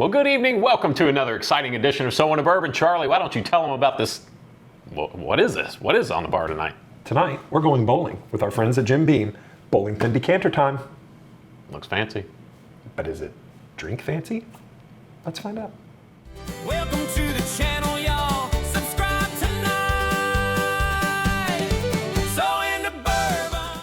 Well, good evening. Welcome to another exciting edition of So On a Bourbon. Charlie, why don't you tell them about this? What is this? What is on the bar tonight? Tonight, we're going bowling with our friends at Jim Beam. Bowling pin decanter time. Looks fancy. But is it drink fancy? Let's find out. Welcome to the channel, y'all. Subscribe tonight. So into bourbon.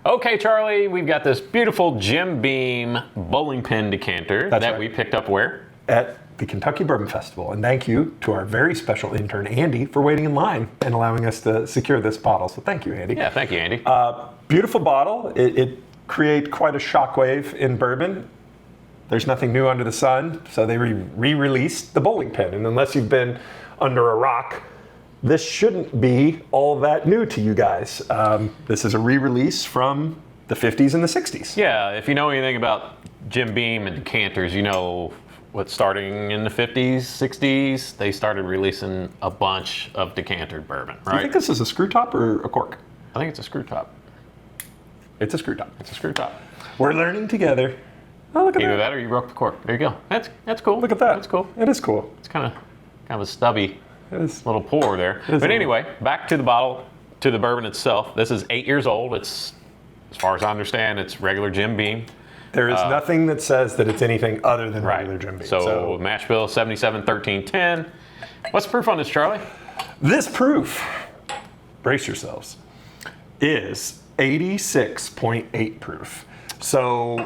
Okay, Charlie, we've got this beautiful Jim Beam bowling pin decanter That's that right. we picked up where? At the Kentucky Bourbon Festival. And thank you to our very special intern, Andy, for waiting in line and allowing us to secure this bottle. So thank you, Andy. Yeah, thank you, Andy. Beautiful bottle. It created quite a shockwave in bourbon. There's nothing new under the sun, so they re-released the bowling pin. And unless you've been under a rock, this shouldn't be all that new to you guys. This is a re-release from the 50s and the 60s. Yeah, if you know anything about Jim Beam and decanters, you know what, starting in the 50s, 60s, they started releasing a bunch of decantered bourbon, Do you right? think this is a screw top or a cork? I think it's a screw top. It's a screw top. It's a screw top. We're learning together. Oh, look at Either that. that or you broke the cork. There you go. That's cool. Look at that. That's cool. It is cool. It's kind of a stubby It is. little pour there. is But a- anyway, back to the bottle, to the bourbon itself. This is 8 years old. It's, as far as I understand, it's regular Jim Beam. There is nothing that says that it's anything other than Right. regular Jim Beam. So mashbill 771310. What's the proof on this, Charlie? this proof, brace yourselves, is 86.8 proof. So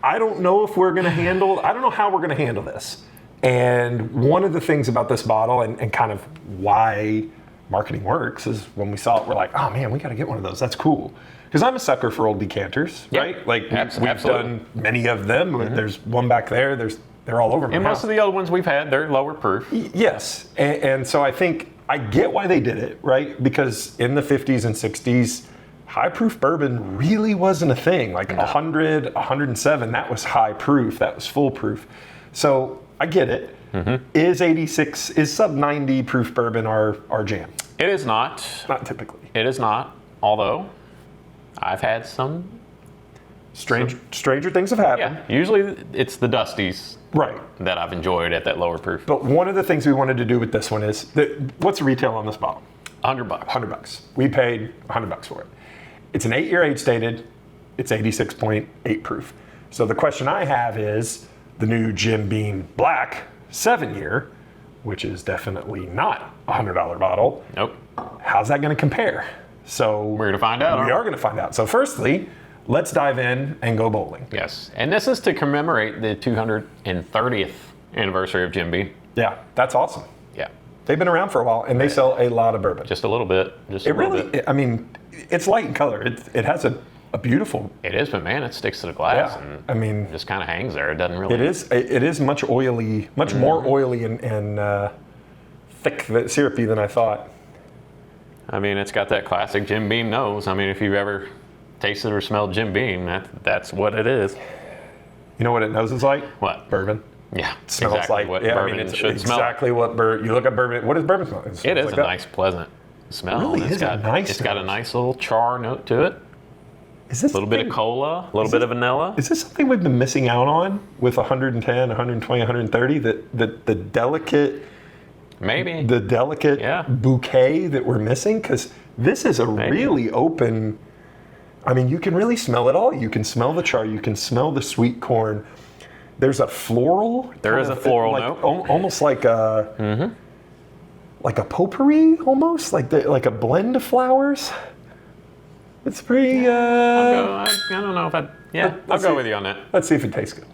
I don't know if we're going to I don't know how we're going to handle this. And one of the things about this bottle and kind of why marketing works is when we saw it, we're like, oh man, we got to get one of those. That's cool. Because I'm a sucker for old decanters, Yeah. right? Like we've Absolutely. done many of them. There's one back there. They're all over my And house. most of the other ones we've had, they're lower proof. Yes, and so I think I get why they did it, right? Because in the 50s and 60s, high proof bourbon really wasn't a thing. Like 100, 107, that was high proof, that was full proof. So I get it. Is sub 90 proof bourbon our jam? It is not. Not typically. It is not. Although, I've had some. Stranger things have happened. Yeah, usually it's the Dusties Right. that I've enjoyed at that lower proof. But one of the things we wanted to do with this one is, what's the retail on this bottle? $100. $100. We paid $100 for it. It's an 8-year age stated. It's 86.8 proof. So the question I have is the new Jim Beam Black 7-year, which is definitely not a $100 bottle. Nope. How's that going to compare? So We're going to find out. we aren't are going to find out. So firstly, let's dive in and go bowling. Yes. And this is to commemorate the 230th anniversary of Jim Beam. Yeah, that's awesome. Yeah. They've been around for a while and they sell a lot of bourbon. Just a little bit. Just a It little really, bit. I mean, it's light in color. It has a beautiful. It is, but man, it sticks to the glass Yeah, and I mean, just kind of hangs there. It doesn't really. it is much oily, much more oily and thick, syrupy than I thought. I mean, it's got that classic Jim Beam nose. I mean, if you've ever tasted or smelled Jim Beam, that's what it is. You know what it noses like? What? Bourbon. Yeah, It smells exactly like what yeah, bourbon I mean, it's should smell. exactly what bourbon. You look at bourbon. What does bourbon smell? It smells is like a that. nice, pleasant smell. really It's is a got, nice It's got a nose. nice little char note to it. Is this A little bit of something- cola, a little bit of vanilla. Is this something we've been missing out on with 110, 120, 130? That the delicate. Maybe. The delicate Yeah. bouquet that we're missing, because this is a really open. I mean, you can really smell it all. You can smell the char. You can smell the sweet corn. There's a floral. There kind is a of, floral like, note. almost like a like a potpourri, almost like a blend of flowers. It's pretty. I don't know if I'll let's go see. with you on that. Let's see if it tastes good.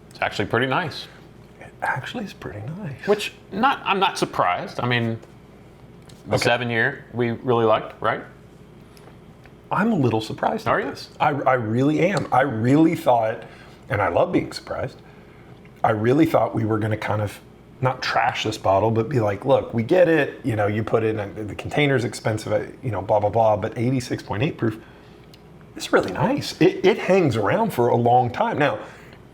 It's actually pretty nice. Actually, it's pretty nice. Which I'm not surprised. I mean, the 7-year we really liked, right? I'm a little surprised. Are at you? this. I really am. I really thought, and I love being surprised. I really thought we were going to kind of not trash this bottle, but be like, look, we get it. You know, you put it in the container's expensive. You know, blah blah blah. But 86.8 proof. It's really nice. It hangs around for a long time. Now,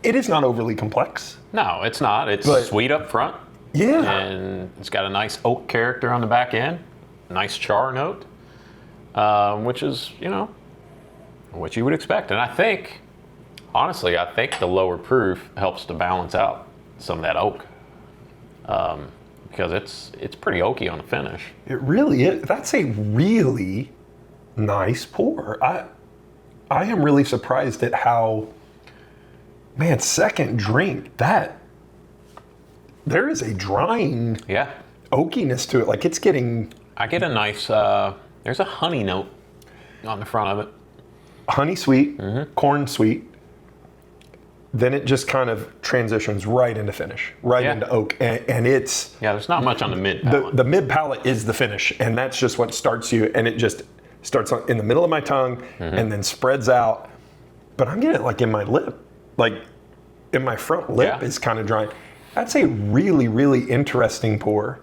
it is not overly complex. No, it's not. It's But- sweet up front. Yeah. And it's got a nice oak character on the back end. Nice char note. which is, you know, what you would expect. And I think, honestly, the lower proof helps to balance out some of that oak, because it's pretty oaky on the finish. It really is. That's a really nice pour. I am really surprised at how, man, second drink, that there is a drying Yeah. oakiness to it. Like it's getting I get a nice, there's a honey note on the front of it. honey sweet, corn sweet. Then it just kind of transitions right into finish, right Yeah. into oak. And it's, Yeah, there's not much on the mid palate. the mid palate is the finish. And that's just what starts you. And it just starts in the middle of my tongue and then spreads out. But I'm getting it like in my lip, like in my front lip Yeah. is kind of drying. That's a really, really interesting pour.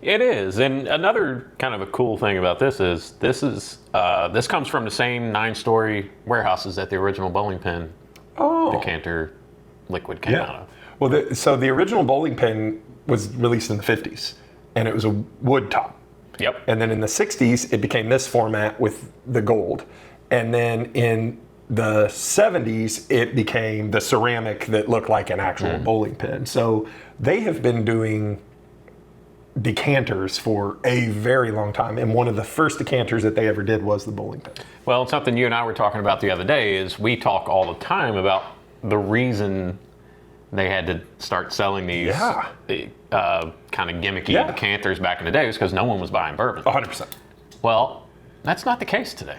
It is, and another kind of a cool thing about this is this comes from the same 9-story warehouses that the original bowling pin decanter liquid came out of. Well, so the original bowling pin was released in the 50s, and it was a wood top. Yep. And then in the 60s, it became this format with the gold. And then in the 70s, it became the ceramic that looked like an actual bowling pin. So they have been doing decanters for a very long time. And one of the first decanters that they ever did was the bowling pin. Well, it's something you and I were talking about the other day is we talk all the time about the reason they had to start selling these kind of gimmicky decanters back in the day was because no one was buying bourbon. 100%. Well, that's not the case today.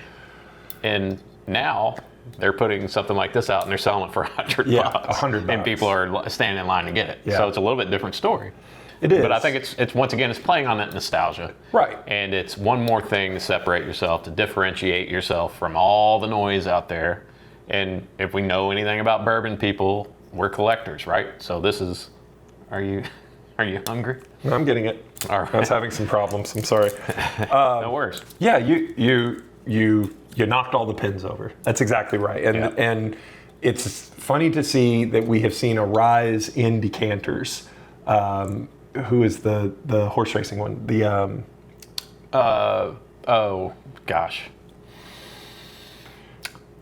And now they're putting something like this out and they're selling it for $100. $100. And people are standing in line to get it. Yeah. So it's a little bit different story. It is. But I think it's once again, it's playing on that nostalgia. Right. And it's one more thing to separate yourself, to differentiate yourself from all the noise out there. And if we know anything about bourbon people, we're collectors, right? So this is, are you hungry? No, I'm getting it. All right. I was having some problems. I'm sorry. No worries. Yeah, you knocked all the pins over. That's exactly right. And it's funny to see that we have seen a rise in decanters. Who is the horse racing one? The oh gosh.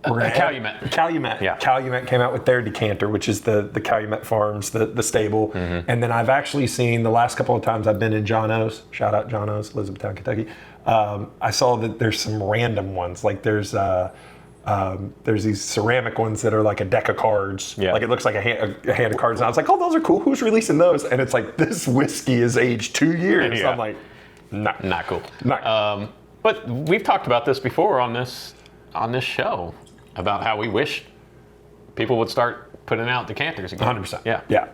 Calumet. Calumet. Yeah. Calumet came out with their decanter, which is the Calumet Farms, the stable. And then I've actually seen the last couple of times I've been in John O's, shout out John O's, Elizabethtown, Kentucky. I saw that there's some random ones. Like there's these ceramic ones that are like a deck of cards. Yeah. Like it looks like a hand of cards. And I was like, oh, those are cool. Who's releasing those? And it's like, this whiskey is aged 2 years. Yeah. I'm like, no. Not cool. No. But we've talked about this before on this show about how we wish people would start putting out decanters again. 100%. Yeah. Yeah.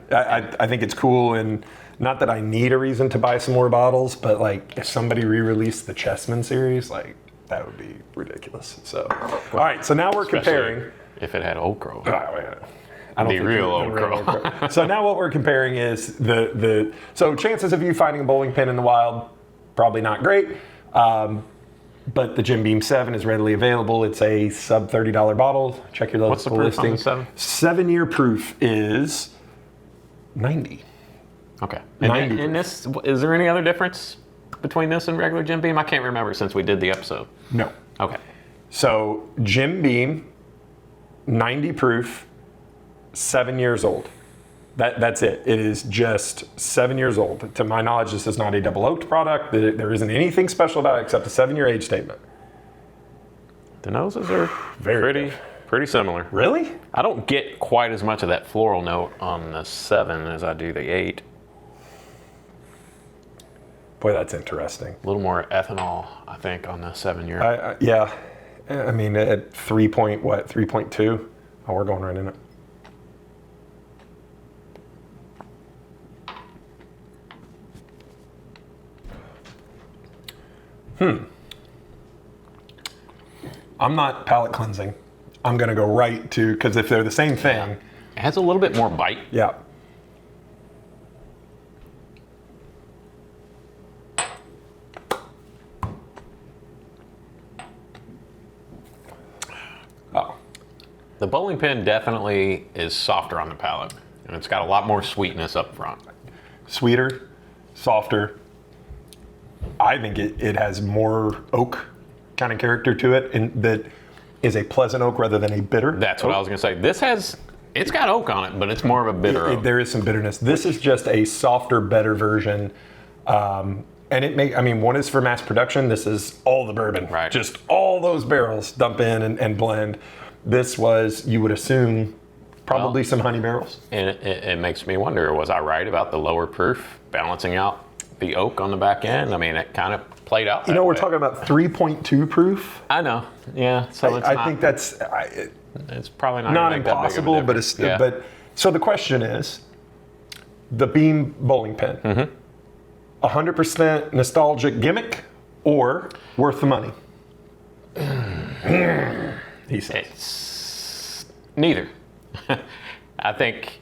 I think it's cool, and not that I need a reason to buy some more bottles, but like if somebody re-released the Chessman series, like that would be ridiculous. So, all right. So now we're comparing. If it had Oak Grove. I don't The think real the Oak Grove. So now what we're comparing is so chances of you finding a bowling pin in the wild, probably not great. But the Jim Beam 7 is readily available. It's a sub $30 bottle. Check your What's the local proof on listing. the 7-year proof is 90. Okay. 90 And this, is there any other difference between this and regular Jim Beam? I can't remember since we did the episode. No. Okay. So Jim Beam, 90 proof, 7 years old. That's it. It is just 7 years old. To my knowledge, this is not a double oaked product. There isn't anything special about it except a 7-year age statement. The noses are Very pretty similar. Really? I don't get quite as much of that floral note on the 7 as I do the 8. Boy, that's interesting. A little more ethanol, I think, on the 7-year. Yeah. I mean, at 3.2? Oh, we're going right in it. I'm not palate cleansing. I'm going to go right to, because if they're the same thing. It has a little bit more bite. Yeah. Oh. The bowling pin definitely is softer on the palate, and it's got a lot more sweetness up front. Sweeter, softer. I think it has more oak kind of character to it, and that is a pleasant oak rather than a bitter. That's what I was going to say. It's got oak on it, but it's more of a bitter oak. There is some bitterness. This is just a softer, better version. And one is for mass production. This is all the bourbon. Right. Just all those barrels dump in and blend. This was, you would assume, probably some honey barrels. And it makes me wonder, was I right about the lower proof balancing out the oak on the back end? I mean, it kind of played out that We're way. talking about 3.2 proof. I know. Yeah. So I think that's it's probably not, not gonna make that big of a impossible, but it's difference. but so the question is, the Beam bowling pin, 100% nostalgic gimmick or worth the money? He says. It's neither. I think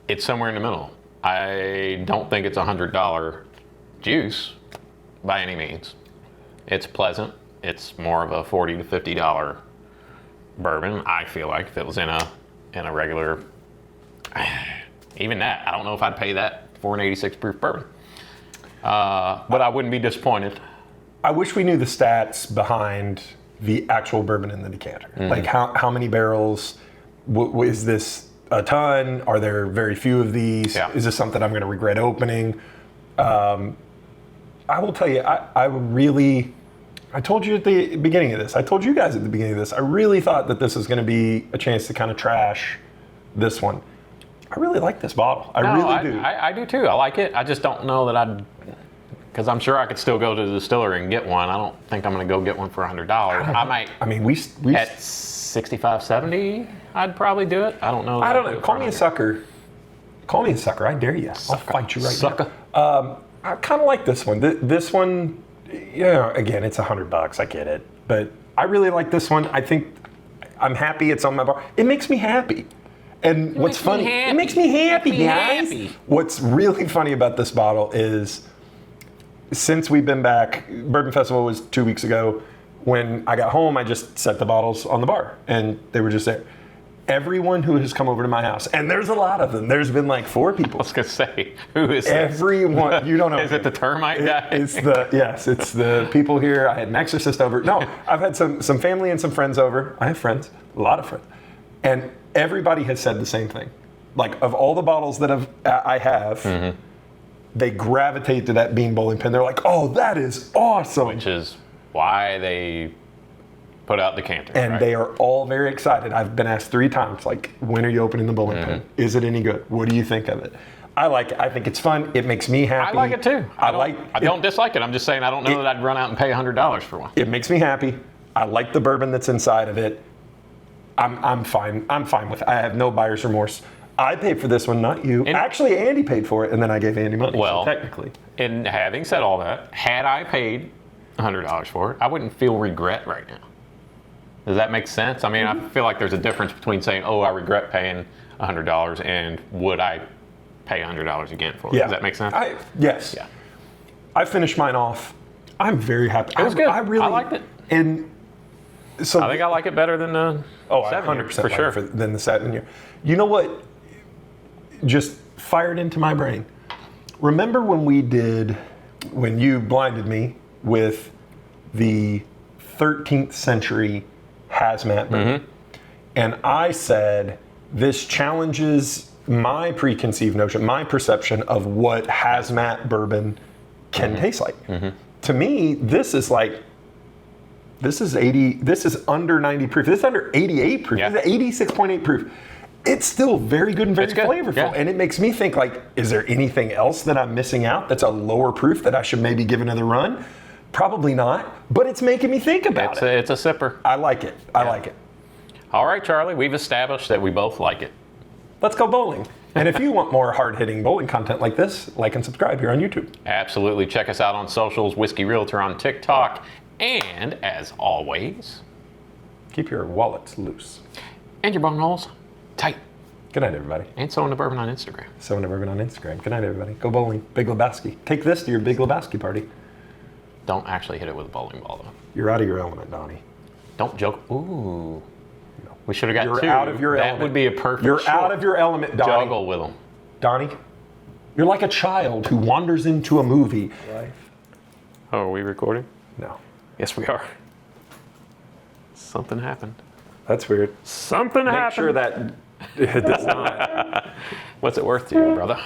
it's somewhere in the middle. I don't think it's $100 juice by any means. It's pleasant. It's more of a $40 to $50 bourbon. I feel like if it was in a regular, even that, I don't know if I'd pay that for an 86 proof bourbon. But I wouldn't be disappointed. I wish we knew the stats behind the actual bourbon in the decanter. Like how many barrels? Is this a ton? Are there very few of these? Yeah. Is this something I'm going to regret opening? I will tell you, I told you at the beginning of this, I told you guys at the beginning of this, I really thought that this was going to be a chance to kind of trash this one. I really like this bottle. I really do. I do too. I like it. I just don't know that because I'm sure I could still go to the distillery and get one. I don't think I'm going to go get one for $100. I might. I mean, we At 65, 70, I'd probably do it. I don't know. I don't know. Call me a sucker. Call me a sucker. I dare you. I'll fight you right Sucker. now. I kind of like this one. This one, again, it's $100. I get it, but I really like this one. I think I'm happy it's on my bar. It makes me happy. And what's funny, it makes me happy, guys. What's really funny about this bottle is, since we've been back, Bourbon Festival was 2 weeks ago. When I got home, I just set the bottles on the bar, and they were just there. Everyone who has come over to my house, and there's a lot of them. There's been like 4 people. I was going to say, who is this? Everyone, you don't know. Is it the termite guy? It's the people here. I had an exorcist over. No, I've had some family and some friends over. I have friends, a lot of friends, and everybody has said the same thing. Like, of all the bottles that I have, they gravitate to that Beam bowling pin. They're like, oh, that is awesome. Which is why they put out Decanter. And right? they are all very excited. I've been asked 3 times, like, when are you opening the bowling pin? Is it any good? What do you think of it? I like it. I think it's fun. It makes me happy. I like it too. I don't it. dislike it. I'm just saying I don't know that I'd run out and pay $100 for one. It makes me happy. I like the bourbon that's inside of it. I'm fine. I'm fine with it. I have no buyer's remorse. I paid for this one, not you. Actually, Andy paid for it, and then I gave Andy money. Well, so technically. And having said all that, had I paid $100 for it, I wouldn't feel regret right now. Does that make sense? I mean, I feel like there's a difference between saying, oh, I regret paying $100 and would I pay $100 again for it? Yeah. Does that make sense? Yes. Yeah. I finished mine off. I'm very happy. It was good. I really I liked it. And so I think I like it better than the 100% for sure. Than the satin year. You know what? Just fired into my brain. Remember when you blinded me with the 13th century hazmat bourbon? And I said, this challenges my preconceived notion, my perception of what hazmat bourbon can taste like. To me, this is under 90 proof. This is under 88 proof. Yeah. This is 86.8 proof. It's still very good and very It's good. flavorful. Yeah. And it makes me think, like, is there anything else that I'm missing out that's a lower proof that I should maybe give another run? Probably not, but it's making me think about it. It's a sipper. I like it. I like it. All right, Charlie, we've established that we both like it. Let's go bowling. And if you want more hard-hitting bowling content like this, like and subscribe here on YouTube. Absolutely. Check us out on socials, Whiskey Realtor on TikTok. And as always, Keep your wallets loose. and your bone rolls tight. Good night, everybody. And so in the bourbon on Instagram. So Bourbon on Instagram. Good night, everybody. Go bowling. Big Lebowski. Take this to your Big Lebowski party. Don't actually hit it with a bowling ball, though. You're out of your element, Donnie. Don't joke. Ooh. We should have got You're 2. out of your that element. would be a perfect You're short out of your element, Donnie. juggle with them. Donnie, you're like a child who wanders into a movie. Oh, are we recording? No. Yes, we are. Something happened. That's weird. Something Make happened. sure that it does not. What's it worth to you, brother?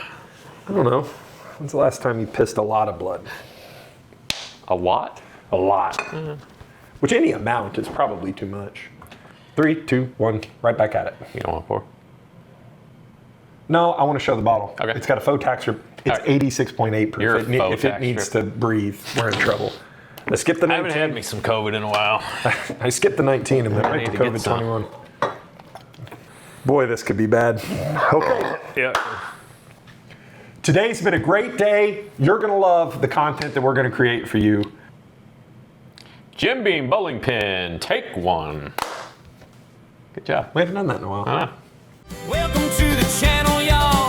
I don't know. When's the last time you pissed a lot of blood? A lot? A lot. Which any amount is probably too much. 3, 2, 1, right back at it. You don't want to pour? No, I want to show the bottle. Okay. It's got a faux tax strip. It's All right. 86.8 proof. You're a faux if it tax needs strip. to breathe, we're in trouble. I skipped the I haven't 19. had me some COVID in a while. I skipped the 19 and went right to need to get COVID some. 21. Boy, this could be bad. Okay. Yeah. Today's been a great day. You're going to love the content that we're going to create for you. Jim Beam bowling pin, take one. Good job. We haven't done that in a while. Huh? Welcome to the channel, y'all.